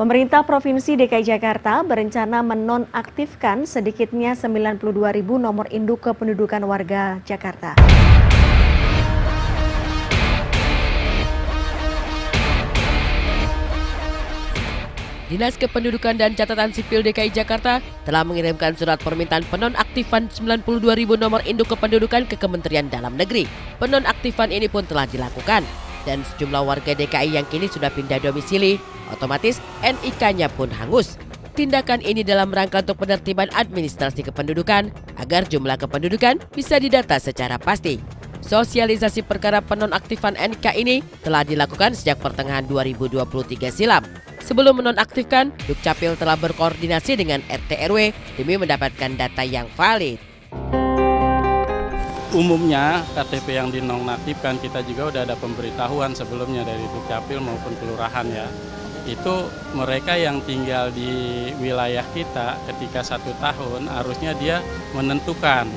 Pemerintah Provinsi DKI Jakarta berencana menonaktifkan sedikitnya 92.000 nomor induk kependudukan warga Jakarta. Dinas Kependudukan dan Catatan Sipil DKI Jakarta telah mengirimkan surat permintaan penonaktifan 92.000 nomor induk kependudukan ke Kementerian Dalam Negeri. Penonaktifan ini pun telah dilakukan dan sejumlah warga DKI yang kini sudah pindah domisili, otomatis NIK-nya pun hangus. Tindakan ini dalam rangka untuk penertiban administrasi kependudukan agar jumlah kependudukan bisa didata secara pasti. Sosialisasi perkara penonaktifan NIK ini telah dilakukan sejak pertengahan 2023 silam. Sebelum menonaktifkan, Dukcapil telah berkoordinasi dengan RT RW demi mendapatkan data yang valid. Umumnya KTP yang dinonaktifkan kita juga udah ada pemberitahuan sebelumnya dari Dukcapil maupun kelurahan ya. Itu mereka yang tinggal di wilayah kita ketika 1 tahun harusnya dia menentukan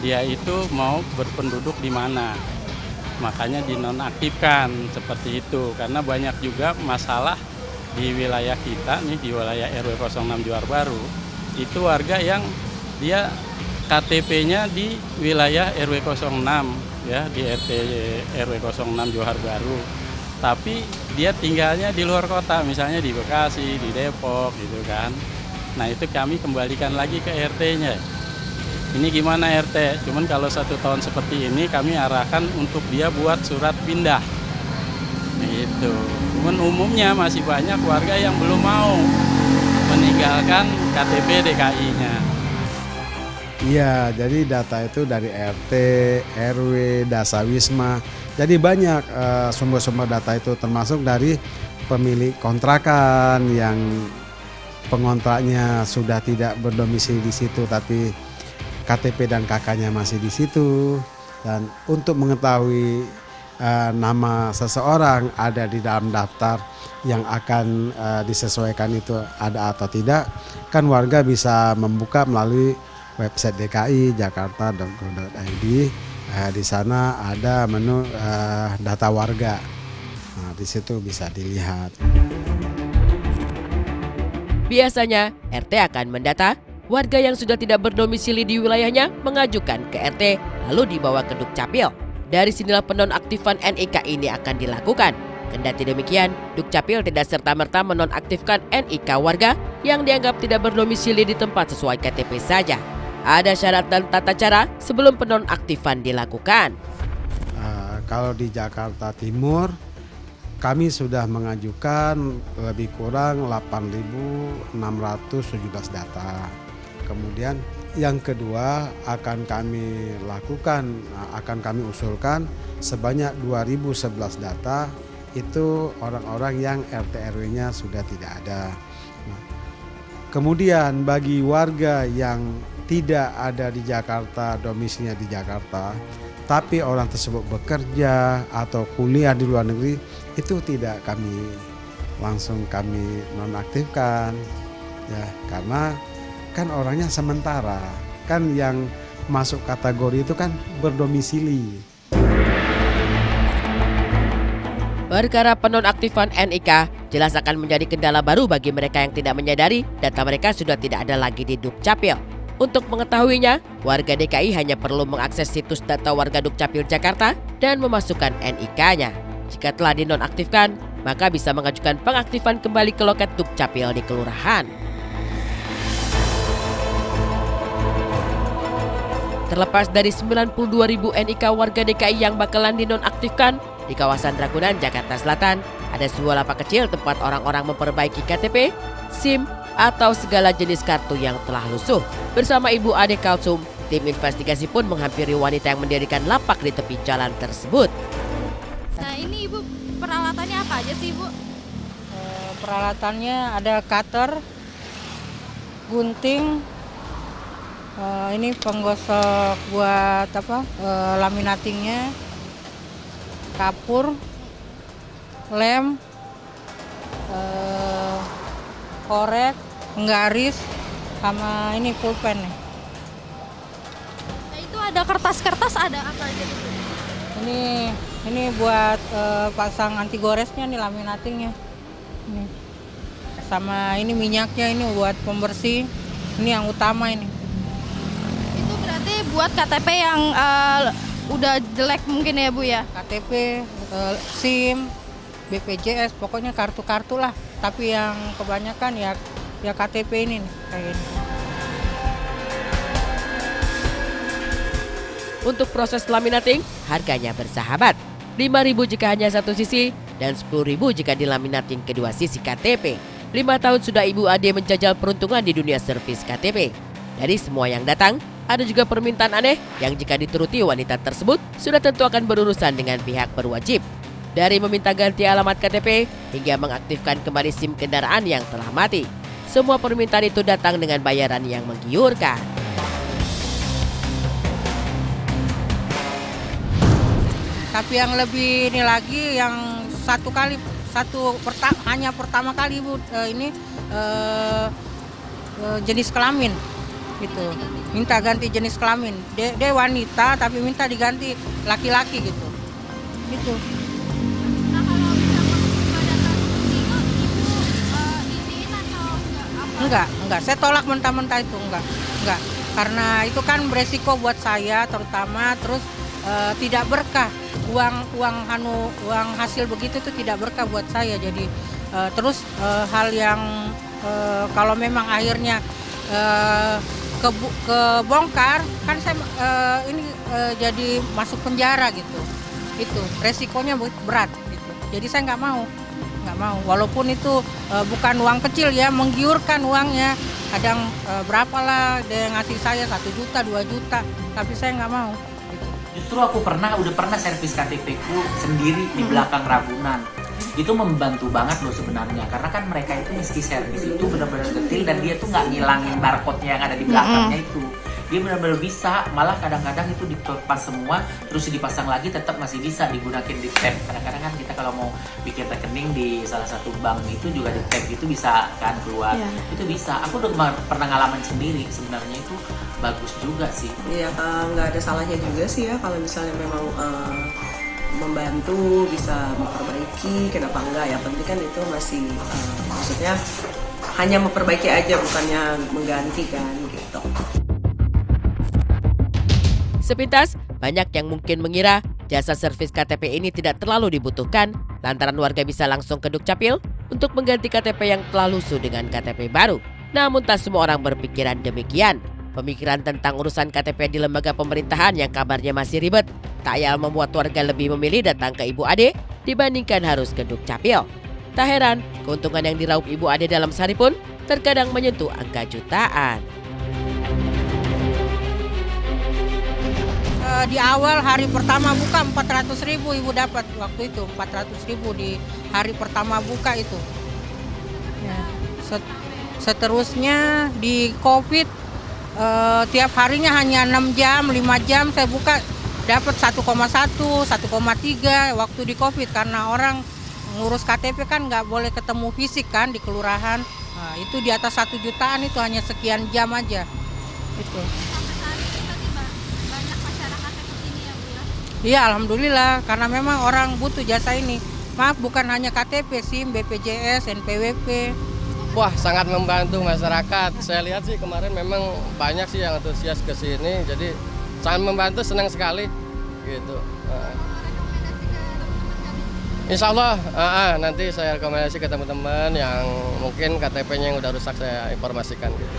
dia itu mau berpenduduk di mana. Makanya dinonaktifkan seperti itu karena banyak juga masalah di wilayah kita nih, di wilayah RW 06 Johar Baru, itu warga yang dia KTP-nya di wilayah RW 06 ya, di RT RW 06 Johar Baru. Tapi dia tinggalnya di luar kota, misalnya di Bekasi, di Depok gitu kan. Nah, itu kami kembalikan lagi ke RT-nya. Ini gimana RT? Cuman kalau 1 tahun seperti ini kami arahkan untuk dia buat surat pindah. Gitu. Cuman umumnya masih banyak warga yang belum mau meninggalkan KTP DKI-nya. Iya, jadi data itu dari RT, RW, Dasawisma. Jadi banyak sumber-sumber data itu termasuk dari pemilik kontrakan yang pengontraknya sudah tidak berdomisili di situ tapi KTP dan KK-nya masih di situ. Dan untuk mengetahui nama seseorang ada di dalam daftar yang akan disesuaikan itu ada atau tidak, kan warga bisa membuka melalui website DKI jakarta.go.id. Di sana ada menu data warga. Nah, di situ bisa dilihat. Biasanya RT akan mendata warga yang sudah tidak berdomisili di wilayahnya mengajukan ke RT lalu dibawa ke Dukcapil. Dari sinilah penonaktifan NIK ini akan dilakukan. Kendati demikian, Dukcapil tidak serta-merta menonaktifkan NIK warga yang dianggap tidak berdomisili di tempat sesuai KTP saja. Ada syarat dan tata cara sebelum penonaktifan dilakukan. Kalau di Jakarta Timur, kami sudah mengajukan lebih kurang 8.617 data. Kemudian yang kedua akan kami lakukan, akan kami usulkan sebanyak 2.011 data itu orang-orang yang RT RW-nya sudah tidak ada. Kemudian bagi warga yang tidak ada di Jakarta, domisilinya di Jakarta, tapi orang tersebut bekerja atau kuliah di luar negeri, itu tidak langsung kami nonaktifkan ya, karena kan orangnya sementara, kan yang masuk kategori itu kan berdomisili. Perkara penonaktifan NIK jelas akan menjadi kendala baru bagi mereka yang tidak menyadari data mereka sudah tidak ada lagi di Dukcapil. Untuk mengetahuinya, warga DKI hanya perlu mengakses situs data warga Dukcapil Jakarta dan memasukkan NIK-nya. Jika telah dinonaktifkan, maka bisa mengajukan pengaktifan kembali ke loket Dukcapil di kelurahan. Terlepas dari 92.000 NIK warga DKI yang bakalan dinonaktifkan, di kawasan Ragunan, Jakarta Selatan, ada sebuah lapak kecil tempat orang-orang memperbaiki KTP, SIM, atau segala jenis kartu yang telah lusuh. Bersama Ibu Ade Kalsum, tim investigasi pun menghampiri wanita yang mendirikan lapak di tepi jalan tersebut. Nah, ini Ibu, peralatannya apa aja sih, Ibu? Peralatannya ada cutter, gunting, ini penggosok buat laminatingnya, kapur, lem, korek, penggaris, sama ini pulpen nih. Nah, itu ada kertas-kertas, ada apa aja gitu? Ini buat pasang anti goresnya nih, laminatingnya. Ini. sama ini minyaknya ini buat pembersih. Ini yang utama ini. Itu berarti buat KTP yang udah jelek mungkin ya Bu ya? KTP, SIM, BPJS, pokoknya kartu-kartu lah. Tapi yang kebanyakan ya KTP ini nih, kayak ini. Untuk proses laminating, harganya bersahabat. 5.000 jika hanya satu sisi dan 10.000 jika dilaminating kedua sisi KTP. 5 tahun sudah Ibu Ade menjajal peruntungan di dunia servis KTP. Dari semua yang datang, ada juga permintaan aneh yang jika dituruti wanita tersebut sudah tentu akan berurusan dengan pihak berwajib. Dari meminta ganti alamat KTP hingga mengaktifkan kembali SIM kendaraan yang telah mati. Semua permintaan itu datang dengan bayaran yang menggiurkan. Tapi yang lebih ini lagi yang hanya pertama kali Bu jenis kelamin gitu. Minta ganti jenis kelamin. Dia wanita tapi minta diganti laki-laki gitu. Gitu. Nah kalau misalkan Mbak datang ke sini, Ibu iniin atau enggak? Enggak. Saya tolak mentah-mentah itu, enggak. Karena itu kan beresiko buat saya terutama, terus tidak berkah. Uang hasil begitu tuh tidak berkah buat saya. Jadi terus hal yang kalau memang akhirnya kebongkar kan saya jadi masuk penjara gitu. Itu resikonya berat gitu. Jadi saya nggak mau. Walaupun itu bukan uang kecil ya, menggiurkan uangnya. Kadang berapalah dia ngasih saya 1 juta, 2 juta, tapi saya nggak mau. Justru aku udah pernah servis KTP ku sendiri di belakang Ragunan. Itu membantu banget loh sebenarnya, karena kan mereka itu mesti servis itu benar-benar detail dan dia tuh nggak ngilangin barcode-nya yang ada di belakangnya itu. Dia benar-benar bisa, malah kadang-kadang itu dikepas semua, terus dipasang lagi tetap masih bisa digunakan di tab. Kadang-kadang kan kita kalau mau bikin rekening di salah satu bank itu juga di tab itu bisa kan keluar. Itu bisa. Aku udah pernah ngalamin sendiri, sebenarnya itu bagus juga sih. Iya, nggak ada salahnya juga sih ya kalau misalnya memang membantu bisa memperbaiki, kenapa enggak? Ya penting kan itu masih maksudnya hanya memperbaiki aja, bukannya mengganti kan gitu. Sepintas, banyak yang mungkin mengira jasa servis KTP ini tidak terlalu dibutuhkan lantaran warga bisa langsung ke Dukcapil untuk mengganti KTP yang telah lusuh dengan KTP baru. Namun tak semua orang berpikiran demikian. Pemikiran tentang urusan KTP di lembaga pemerintahan yang kabarnya masih ribet tak ayal membuat warga lebih memilih datang ke Ibu Ade dibandingkan harus ke Dukcapil. Tak heran, keuntungan yang diraup Ibu Ade dalam sehari pun terkadang menyentuh angka jutaan. Di awal hari pertama buka 400.000 Ibu dapat waktu itu, 400.000 di hari pertama buka itu. Ya. Seterusnya di COVID tiap harinya hanya 6 jam, 5 jam saya buka dapat 1,1, 1,3 waktu di COVID karena orang ngurus KTP kan nggak boleh ketemu fisik kan di kelurahan. Nah, itu di atas 1 jutaan itu hanya sekian jam aja. Itu. Iya, alhamdulillah karena memang orang butuh jasa ini. Maaf, bukan hanya KTP, SIM, BPJS, NPWP. Wah, sangat membantu masyarakat. Saya lihat sih kemarin memang banyak sih yang antusias ke sini. Jadi sangat membantu, senang sekali gitu. Insya Allah nanti saya rekomendasi ke teman-teman yang mungkin KTP-nya yang udah rusak saya informasikan gitu.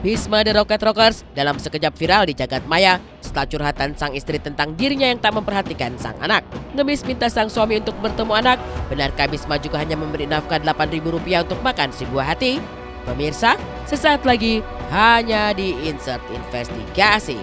Bisma The Rocket Rockers dalam sekejap viral di jagat maya setelah curhatan sang istri tentang dirinya yang tak memperhatikan sang anak. Ngemis minta sang suami untuk bertemu anak. Benarkah Bisma juga hanya memberi nafkah Rp8.000 untuk makan si buah hati? Pemirsa, sesaat lagi hanya di Insert Investigasi.